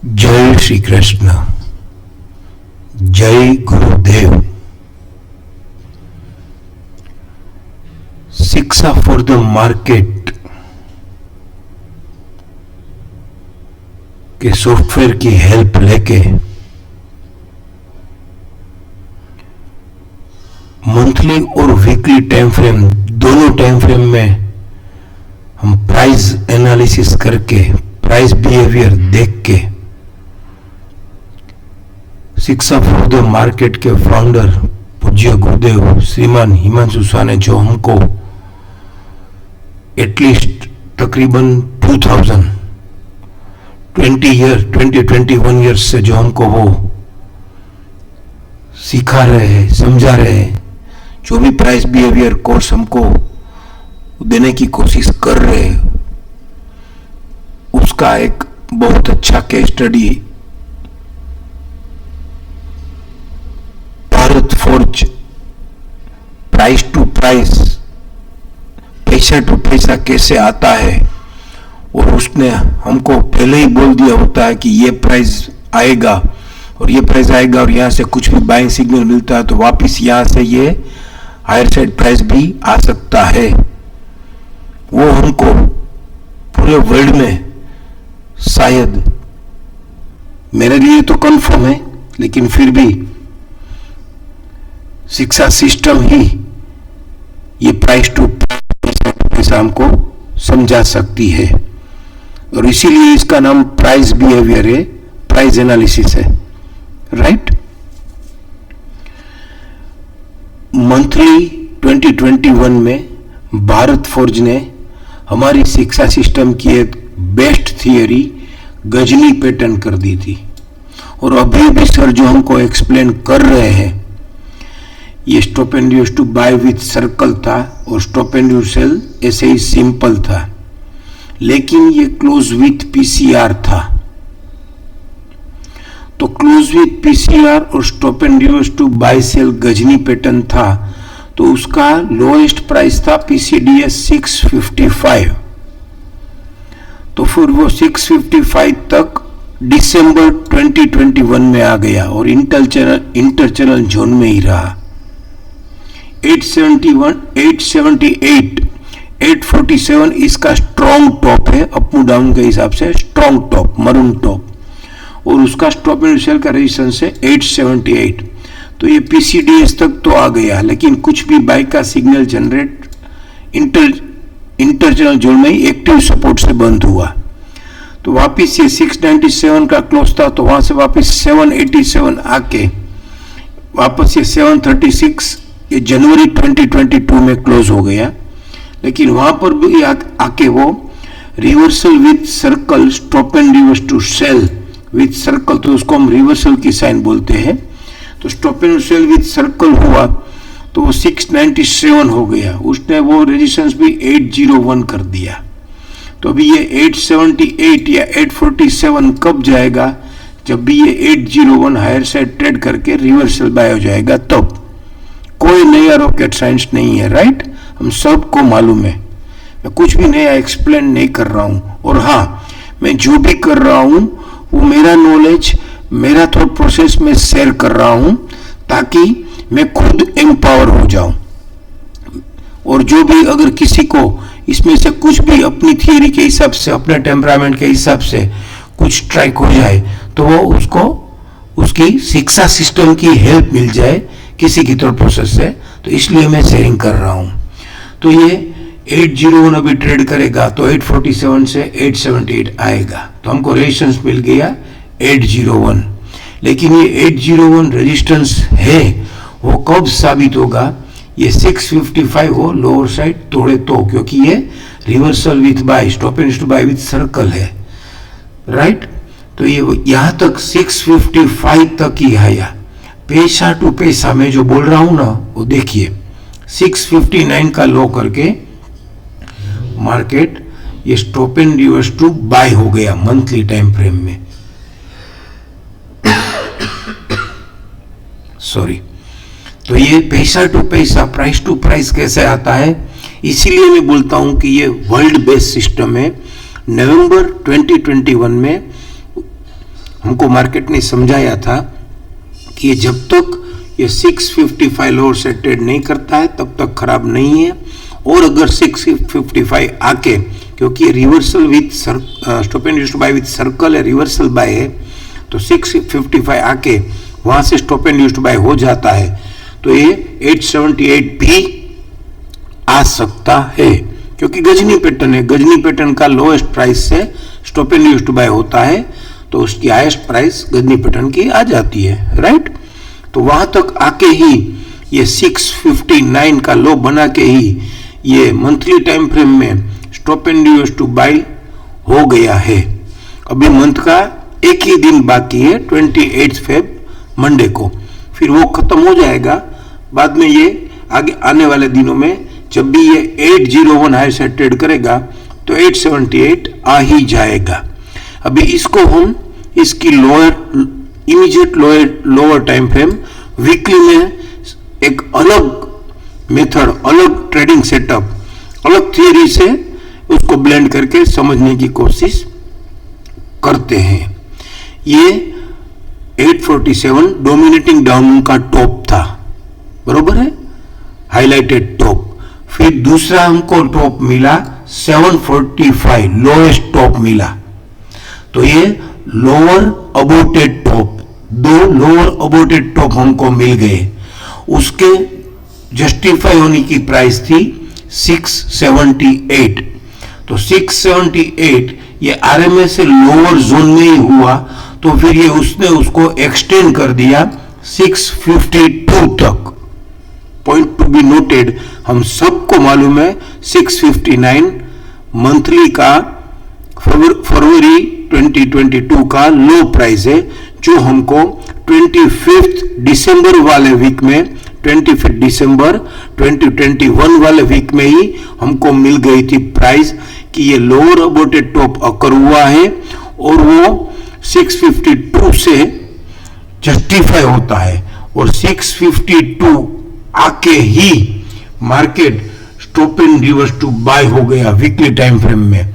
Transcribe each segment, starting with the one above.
जय श्री कृष्ण, जय गुरुदेव। शिक्षा फॉर द मार्केट के सॉफ्टवेयर की हेल्प लेके मंथली और वीकली टाइम फ्रेम, दोनों टाइम फ्रेम में हम प्राइस एनालिसिस करके, प्राइस बिहेवियर देख के शिक्षा फॉर द मार्केट के फाउंडर पूज्य गुरुदेव श्रीमान हिमांशु शाह ने जो हमको एटलीस्ट तकरीबन 2021 ईयर्स से जो हमको वो सिखा रहे हैं, समझा रहे हैं, जो भी प्राइस बिहेवियर कोर्स हमको देने की कोशिश कर रहे हैं, उसका एक बहुत अच्छा case study Bharat Forge price to price, पैसा टू पैसा कैसे आता है। और उसने हमको पहले ही बोल दिया होता है कि ये प्राइस आएगा और ये प्राइस आएगा और यहाँ से कुछ भी बाइंग सिग्नल मिलता है तो वापस यहाँ से ये हायर साइड प्राइस भी आ सकता है। वो हमको पूरे वर्ल्ड में शायद, मेरे लिए तो कंफर्म है, लेकिन फिर भी शिक्षा सिस्टम ही ये प्राइस टू पैसा हमको समझा सकती है और इसीलिए इसका नाम प्राइस बिहेवियर है, प्राइस एनालिसिस है, राइट। मंथली 2021 में भारत फोर्ज ने हमारी शिक्षा सिस्टम की एक बेस्ट थियरी गजनी पैटर्न कर दी थी और अभी भी सर जो हमको एक्सप्लेन कर रहे हैं, ये stop and use to buy with circle था और स्टॉप एंड यूज सेल ऐसे ही सिंपल था, लेकिन ये क्लोज विथ पीसीआर था। तो क्लोज विथ पीसीआर और stop and use to buy sell गजनी पैटर्न था, तो उसका लोएस्ट प्राइस था पीसीडीएस 655। तो फिर वो 655 तक दिसंबर 2021 में आ गया और इंटर चैनल जोन में ही रहा। 871, 878, 847 इसका स्ट्रॉन्ग टॉप है, अप डाउन के हिसाब से स्ट्रॉन्ग टॉप, मरून टॉप, और उसका स्टॉप एंड सेल का रेजिस्टेंस है 878। तो ये पीसीडीएस तक तो आ गया, लेकिन कुछ भी बाय का signal generate inter channel zone में ही एक्टिव सपोर्ट से बंद हुआ। तो वापिस ये 697 का क्लोज था, तो वहां से वापिस 787 आके वापस ये 736 ये जनवरी 2022 में क्लोज हो गया। लेकिन वहां पर भी आके वो reversal with circle, stop and reverse to sell with circle, तो उसको हम रिवर्सल की साइन बोलते हैं। तो stop and sell with circle हुआ तो वो 697 हो गया, उसने वो रेजिस्टेंस भी 801 कर दिया। तो अभी ये 878 या 847 कब जाएगा? जब भी ये 801 हायर साइड ट्रेड करके रिवर्सल बाय हो जाएगा तब। कोई नया रॉकेट साइंस नहीं है, राइट, हम सबको मालूम है। मैं कुछ भी नया एक्सप्लेन नहीं कर रहा हूं, और हाँ, मैं जो भी कर रहा हूं वो मेरा नॉलेज, मेरा थॉट प्रोसेस में शेयर कर रहा हूं ताकि मैं खुद एम्पावर हो जाऊं। और जो भी अगर किसी को इसमें से कुछ भी अपनी थियरी के हिसाब से, अपने टेम्परामेंट के हिसाब से कुछ ट्राई हो जाए तो वो उसको उसकी शिक्षा सिस्टम की हेल्प मिल जाए किसी की थॉट प्रोसेस से, तो इसलिए मैं शेयरिंग कर रहा हूं। तो ये 801 अभी ट्रेड करेगा तो 847 से 878 आएगा, तो हमको रेजिस्टेंस मिल गया 801। लेकिन ये 801 रेजिस्टेंस है, वो कब साबित होगा? ये 655 हो लोअर साइड तोड़े तो, क्योंकि ये reversal with buy, stop and to buy with circle है, राइट। तो ये यहां तक 655 तक ही आया। पैसा टू पैसा मैं जो बोल रहा हूं ना, वो देखिए 659 का लो करके मार्केट ये stop and reverse to buy हो गया मंथली टाइम फ्रेम में। सॉरी। तो ये पैसा टू पैसा, प्राइस टू प्राइस कैसे आता है? इसीलिए मैं बोलता हूं कि ये वर्ल्ड बेस्ड सिस्टम है। नवंबर 2021 में हमको मार्केट ने समझाया था कि ये जब तक ये 655 लोअर से ट्रेड नहीं करता है तब तक खराब नहीं है, और अगर 655 आके, क्योंकि ये reversal with stop and used by with circle है, रिवर्सल बाय है, तो 655 आके वहां से स्टॉप एंड यूज्ड बाय हो जाता है तो ये 878 भी आ सकता है, क्योंकि गजनी पैटर्न है। गजनी पैटर्न का लोएस्ट प्राइस से स्टॉप एंड यूज्ड बाय होता है तो उसकी हाईएस्ट प्राइस गजनी पैटर्न की आ जाती है, राइट। तो वहां तक आके ही ये 659 का लो बना के ही ये मंथली टाइम फ्रेम में स्टॉप एंड यूज्ड बाय हो गया है। अभी मंथ का एक ही दिन बाकी है, 28 फेब मंडे को, फिर वो खत्म हो जाएगा। बाद में ये आगे आने वाले दिनों में जब भी ये 801 हाई से ट्रेड करेगा तो 878 आ ही जाएगा। अभी इसको हम इसकी lower immediate lower time frame weekly में एक अलग मेथड, अलग ट्रेडिंग सेटअप, अलग थियरी से उसको ब्लेंड करके समझने की कोशिश करते हैं। ये 847 डोमिनेटिंग डाउन का टॉप था, बरोबर है, हाईलाइटेड टॉप। फिर दूसरा हमको टॉप मिला 745, लोएस्ट टॉप मिला। तो ये लोअर अबोटेड टॉप, दो लोअर अबोटेड टॉप हमको मिल गए। उसके जस्टिफाई होने की प्राइस थी 678। तो 678 ये आरएमएस से लोअर जोन में ही हुआ, तो फिर ये उसने उसको एक्सटेंड कर दिया 652 तक। पॉइंट टू बी नोटेड, हम सबको मालूम है 659 मंथली का फरवरी 2022 का लो प्राइस है, जो हमको 25 दिसंबर वाले वीक में, 25 दिसंबर 2021 वाले वीक में ही हमको मिल गई थी प्राइस कि ये लोअर अबोटेड टॉप अकर हुआ है और वो 652 से जस्टिफाई होता है, और 652 आके ही market stop and reverse to buy हो गया वीकली टाइम फ्रेम में।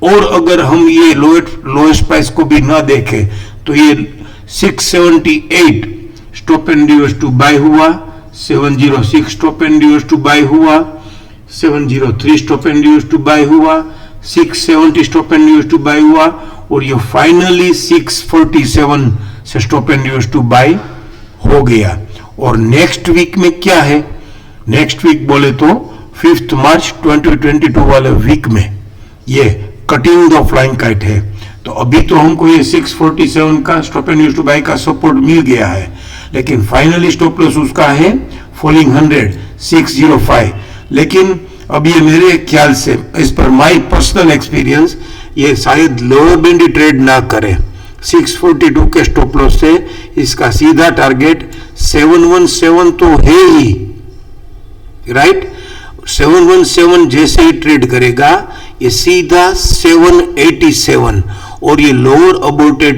और अगर हम ये लोएस्ट प्राइस को भी ना देखें तो ये 678 stop and reverse to buy हुआ, 706 stop and reverse to buy हुआ, 703 stop and reverse to buy हुआ, 670 stop and reverse to buy हुआ, और ये फाइनली 647 से stop and reverse to buy हो गया। और नेक्स्ट वीक में क्या है, नेक्स्ट वीक बोले तो 5 मार्च 2022 वाले वीक में ये कटिंग द फ्लाइंग काइट है। तो अभी तो हमको ये 647 का stop and used to buy का सपोर्ट मिल गया है, लेकिन फाइनली स्टॉप लॉस उसका है फॉलिंग 100 605। लेकिन अब ये मेरे ख्याल से, इस पर माय पर्सनल एक्सपीरियंस, ये शायद लोअर बैंड ट्रेड ना करे। 642 के स्टॉप लॉस से इसका सीधा टारगेट 717 तो है ही, राइट। 717 जैसे ही ट्रेड करेगा ये सीधा 787, और ये लोअर अबोटेड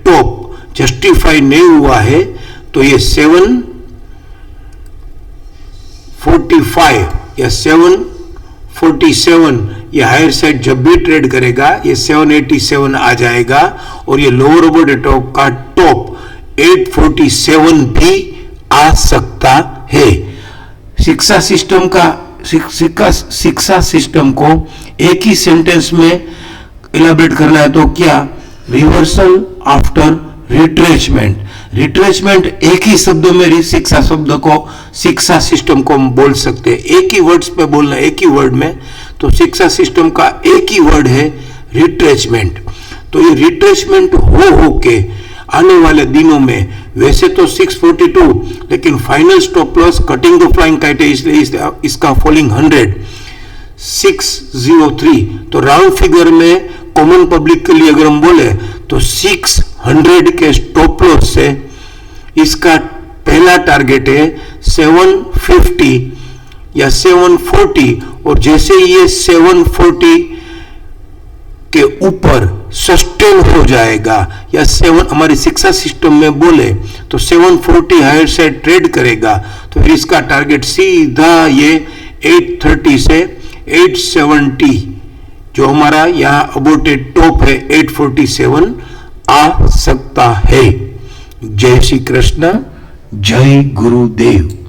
टॉप जस्टिफाई नहीं हुआ है तो ये 745 या 747 ये हायर साइड जब भी ट्रेड करेगा ये 787 आ जाएगा, और ये लोअर अबोटेड टॉप का टॉप 847 भी आ सकता है। शिक्षा सिस्टम को एक ही सेंटेंस में इलाबरेट करना है तो क्या, रिवर्सल आफ्टर रिट्रेचमेंट। रिट्रेचमेंट एक ही शब्द में शिक्षा शब्द को, शिक्षा सिस्टम को हम बोल सकते हैं, एक ही वर्ड्स पे बोलना, एक ही वर्ड में। तो शिक्षा सिस्टम का एक ही वर्ड है रिट्रेचमेंट। तो ये रिट्रेचमेंट हो के आने वाले दिनों में, वैसे तो 642, लेकिन final stop loss cutting the flying kite है, इसलिए इसका फॉलिंग 100 603। तो राउंड फिगर में कॉमन पब्लिक के लिए अगर हम बोले तो 600 के स्टॉप लॉस से इसका पहला टारगेट है 750 या 740, और जैसे ये 740 के ऊपर सस्टेन हो जाएगा या 7, हमारी शिक्षा सिस्टम में बोले तो 740 हायर से ट्रेड करेगा, तो फिर इसका टारगेट सीधा ये 830 से 870 जो हमारा यहाँ अबोटेड टॉप है 847 आ सकता है। जय श्री कृष्ण, जय गुरुदेव।